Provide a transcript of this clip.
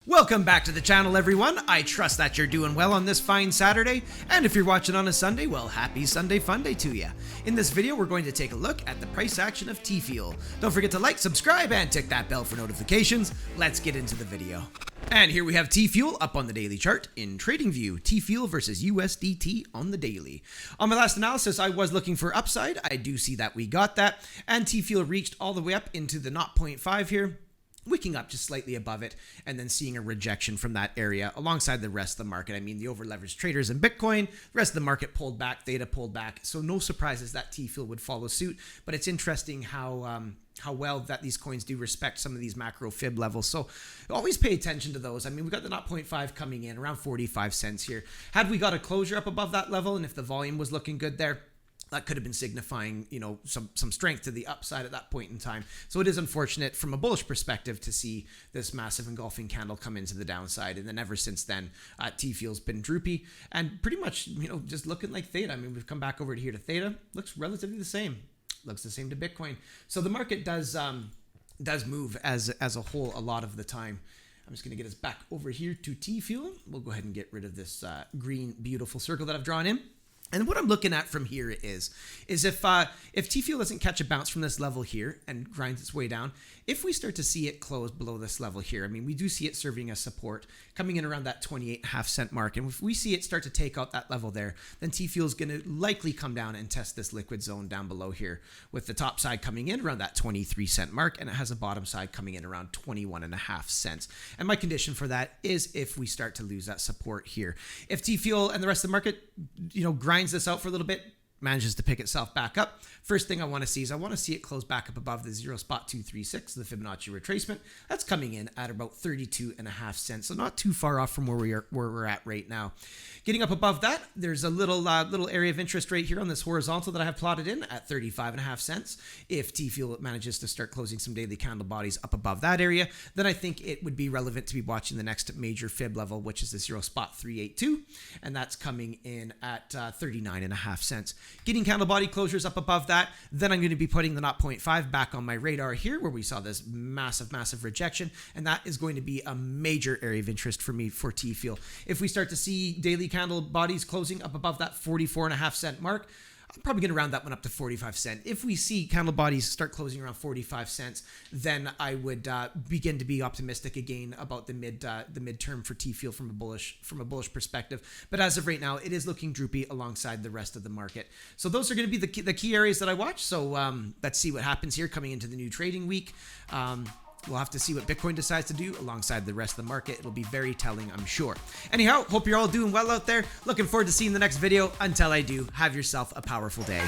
Welcome back to the channel, everyone. I trust that you're doing well on this fine Saturday, and if you're watching on a Sunday, well, happy Sunday fun day to you. In this video, we're going to take a look at the price action of Tfuel. Don't forget to like, subscribe, and tick that bell for notifications. Let's get into the video. And here we have Tfuel up on the daily chart in TradingView. Tfuel versus USDT on the daily. On my last analysis, I was looking for upside. I do see that we got that, and Tfuel reached all the way up into the 0.5 here, wicking up just slightly above it, and then seeing a rejection from that area alongside the rest of the market. I mean, the over-leveraged traders in Bitcoin, the rest of the market pulled back, theta pulled back, so no surprises that Tfuel would follow suit. But it's interesting how well that these coins do respect some of these macro fib levels. So always pay attention to those. I mean, we got the 0.5 coming in around 45 cents here. Had we got a closure up above that level, and if the volume was looking good there, that could have been signifying, some strength to the upside at that point in time. So it is unfortunate from a bullish perspective to see this massive engulfing candle come into the downside. And then ever since then, Tfuel's been droopy and pretty much, just looking like theta. I mean, we've come back over here to theta. Looks relatively the same. Looks the same to Bitcoin. So the market does move as a whole a lot of the time. I'm just going to get us back over here to Tfuel. We'll go ahead and get rid of this green, beautiful circle that I've drawn in. And what I'm looking at from here is if Tfuel doesn't catch a bounce from this level here and grinds its way down, if we start to see it close below this level here, I mean, we do see it serving as support, coming in around that 28.5 cent mark. And if we see it start to take out that level there, then Tfuel is going to likely come down and test this liquid zone down below here, with the top side coming in around that 23 cent mark, and it has a bottom side coming in around 21.5 cents. And my condition for that is if we start to lose that support here. If Tfuel and the rest of the market, grinds this out for a little bit, manages to pick itself back up, first thing I want to see is I want to see it close back up above the 0.236, the Fibonacci retracement. That's coming in at about 32.5 cents, so not too far off from where we're at right now. Getting up above that, there's a little area of interest right here on this horizontal that I have plotted in at 35.5 cents. If Tfuel manages to start closing some daily candle bodies up above that area, then I think it would be relevant to be watching the next major fib level, which is the 0.382, and that's coming in at 39.5 cents. Getting candle body closures up above that, then I'm going to be putting the 0.5 back on my radar here, where we saw this massive rejection, and that is going to be a major area of interest for me for Tfuel. If we start to see daily candle bodies closing up above that 44.5 cent mark, I'm probably going to round that one up to 45 cents. If we see candle bodies start closing around 45 cents, then I would begin to be optimistic again about the midterm for Tfuel from a bullish perspective. But as of right now, it is looking droopy alongside the rest of the market. So those are going to be the key areas that I watch. So let's see what happens here coming into the new trading week. We'll have to see what Bitcoin decides to do alongside the rest of the market. It'll be very telling, I'm sure. Anyhow, hope you're all doing well out there. Looking forward to seeing the next video. Until I do, have yourself a powerful day.